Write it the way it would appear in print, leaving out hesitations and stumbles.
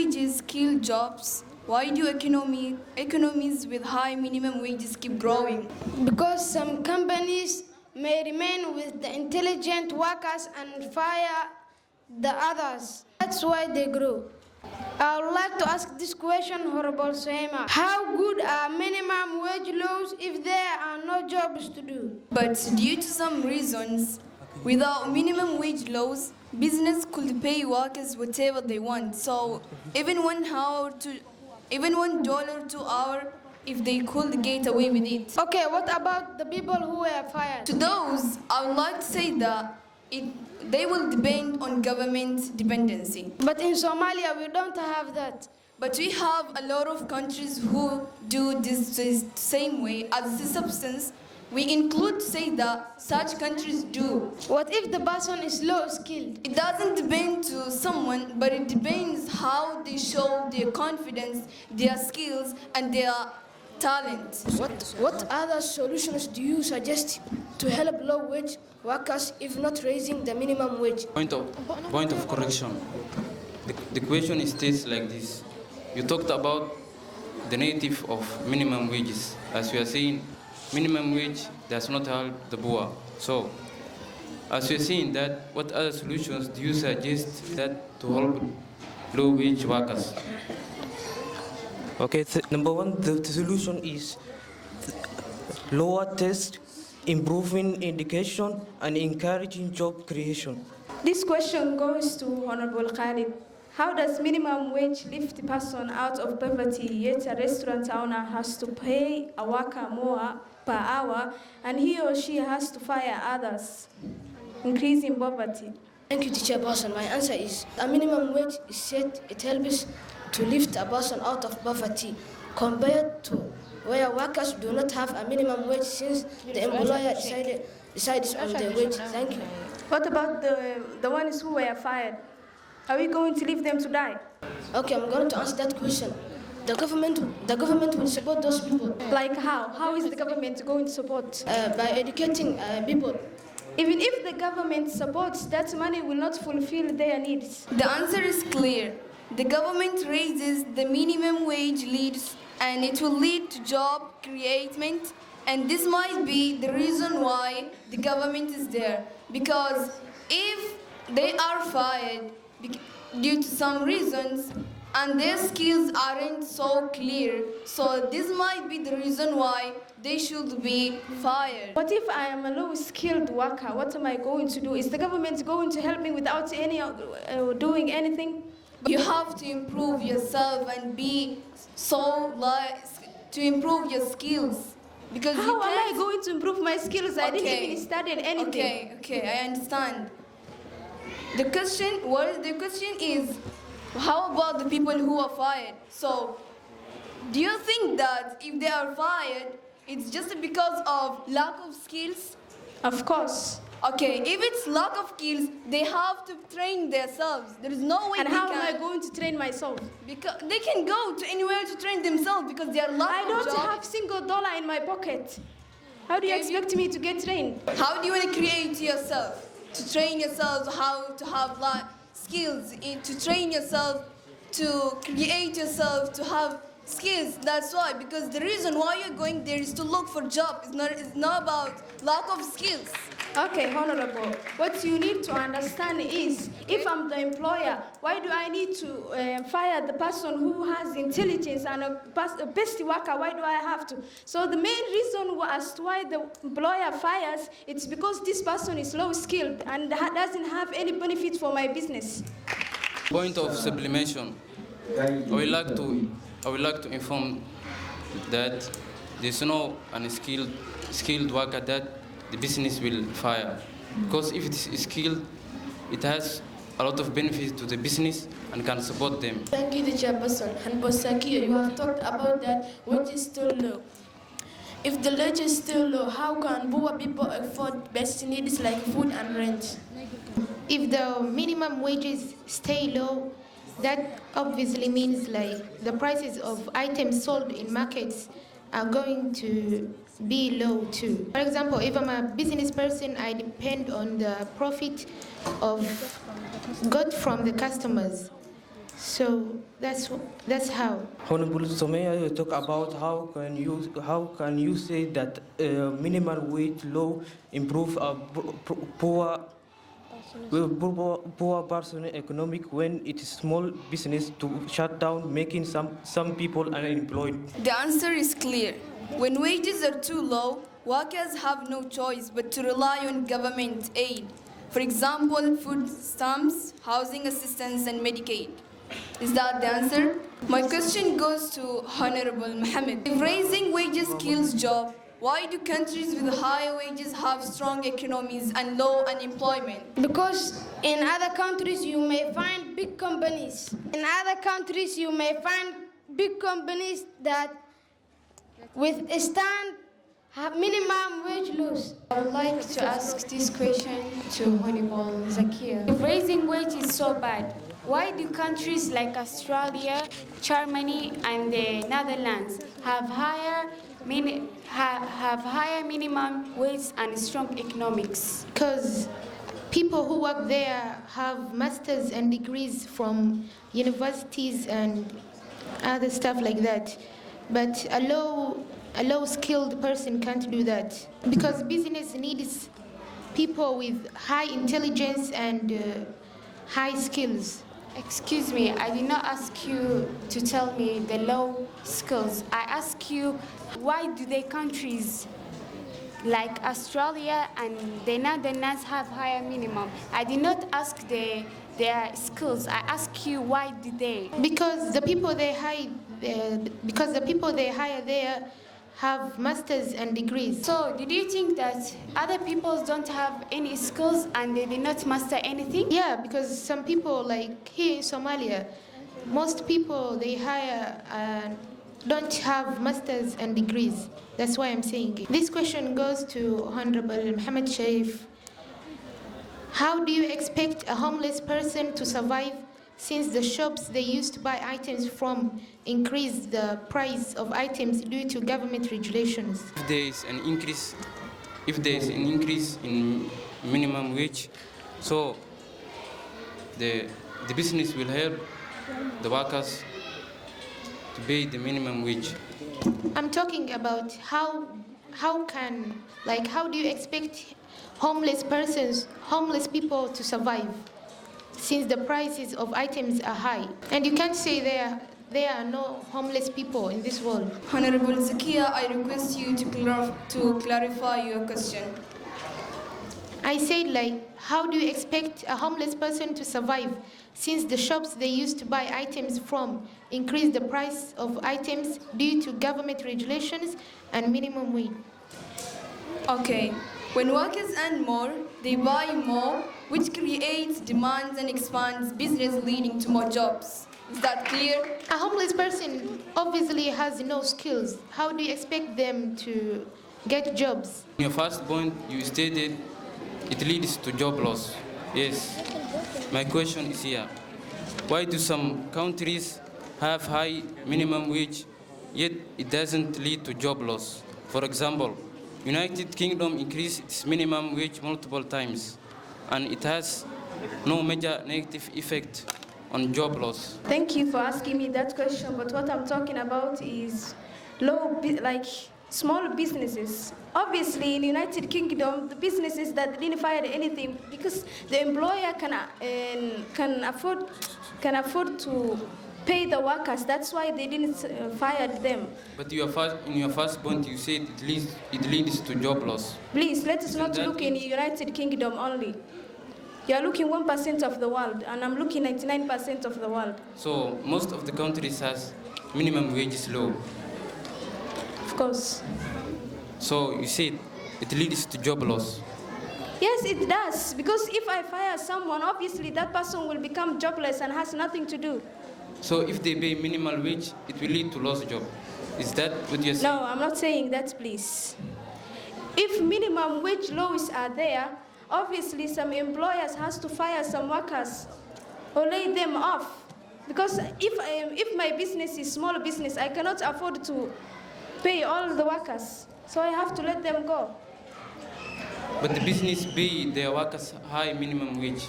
wages kill jobs, why do economies with high minimum wages keep growing? Because some companies may remain with the intelligent workers and fire the others. That's why they grow. I would like to ask this question, Honorable Suhaima. How good are minimum wage laws if there are no jobs to do? But due to some reasons, without minimum wage laws, business could pay workers whatever they want. So even $1 to hour, if they could get away with it. Okay, what about the people who were fired? To those, I would like to say that they will depend on government dependency. But in Somalia, we don't have that. But we have a lot of countries who do this the same way. As a substance, we include to say that such countries do. What if the person is low skilled? It doesn't depend to someone, but it depends how they show their confidence, their skills, and their talent. What other solutions do you suggest to help low-wage workers if not raising the minimum wage? Point of correction. The question states like this. You talked about the native of minimum wages. As we are saying, minimum wage does not help the poor. So, as we are saying that, what other solutions do you suggest that to help low-wage workers? Okay, number one, the solution is lower test, improving education, and encouraging job creation. This question goes to Honorable Khalid. How does minimum wage lift a person out of poverty, yet a restaurant owner has to pay a worker more per hour, and he or she has to fire others, increasing poverty? Thank you, Teacher Person. My answer is a minimum wage is said it helps to lift a person out of poverty compared to where workers do not have a minimum wage since the employer decides on the wage. Thank you. What about the ones who were fired? Are we going to leave them to die? Okay, I'm going to answer that question. The government will support those people. Like how? How is the government going to support? By educating people. Even if the government supports, that money will not fulfill their needs. The answer is clear. The government raises the minimum wage leads, and it will lead to job creation, and this might be the reason why the government is there. Because if they are fired due to some reasons and their skills aren't so clear, so this might be the reason why they should be fired. What if I am a low-skilled worker? What am I going to do? Is the government going to help me without doing anything? You have to improve yourself and to improve your skills. Because how am I going to improve my skills? I didn't even study anything. Okay, I understand. The question is, how about the people who are fired? So, do you think that if they are fired, it's just because of lack of skills? Of course. Okay, if it's lack of skills, they have to train themselves. There is no way. And how am I going to train myself? Because they can go to anywhere to train themselves because they are lack I of don't jobs. have $1 in my pocket. How do you expect me to get trained? How do you want to create yourself? To train yourself how to have skills, to train yourself, to create yourself, to have skills. That's why, because the reason why you're going there is to look for job. It's not about lack of skills. Okay, Honorable. What you need to understand is, if I'm the employer, why do I need to fire the person who has intelligence and a best worker? Why do I have to? So the main reason as to why the employer fires, it's because this person is low skilled and doesn't have any benefit for my business. Point of sublimation. I would like to inform that there's no skilled worker that the business will fire. Because if it is skilled, it has a lot of benefits to the business and can support them. Thank you, the chairperson. And Bosaki, you have talked about that wage is still low. If the wage is still low, how can poor people afford basic needs like food and rent? If the minimum wages stay low, that obviously means like the prices of items sold in markets are going to be low too. For example, if I'm a business person, I depend on the profit got from the customers. So that's how. Honorable Somaya, you talk about how can you say that minimum wage law improve a poor person economic when it is small business to shut down, making some people unemployed? The answer is clear. When wages are too low, workers have no choice but to rely on government aid. For example, food stamps, housing assistance, and Medicaid. Is that the answer? My question goes to Honorable Mohammed. If raising wages kills jobs, why do countries with high wages have strong economies and low unemployment? Because in other countries you may find big companies. In other countries you may find big companies that withstand minimum wage laws. I would like to ask this question to Honorable Zakia. If raising wage is so bad, why do countries like Australia, Germany, and the Netherlands have higher minimum wage and strong economics? Because people who work there have masters and degrees from universities and other stuff like that. But a low-skilled person can't do that. Because business needs people with high intelligence and high skills. Excuse me, I did not ask you to tell me the low skills. I ask you, why do the countries like Australia and the Netherlands have higher minimum? I did not ask their skills. I ask you, why do they? Because the people they hire there have masters and degrees. So, did you think that other people don't have any skills and they did not master anything? Yeah, because some people, like here in Somalia, most people they hire don't have masters and degrees. That's why I'm saying it. This question goes to Honorable Mohammed Sharif. How do you expect a homeless person to survive since the shops they used to buy items from increase the price of items due to government regulations? If there is an increase in minimum wage, so the business will help the workers to pay the minimum wage. I'm talking about how do you expect homeless people to survive since the prices of items are high? And you can't say there are no homeless people in this world. Honorable Zakia, I request you to clarify your question. I said, how do you expect a homeless person to survive since the shops they used to buy items from increase the price of items due to government regulations and minimum wage? Okay. When workers earn more, they buy more, which creates demands and expands business, leading to more jobs. Is that clear? A homeless person obviously has no skills. How do you expect them to get jobs? In your first point, you stated it leads to job loss. Yes. My question is here. Why do some countries have high minimum wage, yet it doesn't lead to job loss? For example, United Kingdom increased its minimum wage multiple times, and it has no major negative effect on job loss. Thank you for asking me that question, but what I'm talking about is small businesses. Obviously, in the United Kingdom, the businesses that didn't fire anything because the employer can afford to pay the workers. That's why they didn't fire them. But in your first point, you said it leads to job loss. Please, let us not look in the United Kingdom only. You are looking 1% of the world, and I'm looking 99% of the world. So most of the countries has minimum wages low. Of course. So you said it leads to job loss. Yes, it does. Because if I fire someone, obviously that person will become jobless and has nothing to do. So if they pay minimal wage, it will lead to lost job. Is that what you're saying? No, I'm not saying that, please. If minimum wage laws are there, obviously some employers has to fire some workers or lay them off. Because if my business is small business, I cannot afford to pay all the workers. So I have to let them go. But the business pay their workers high minimum wage.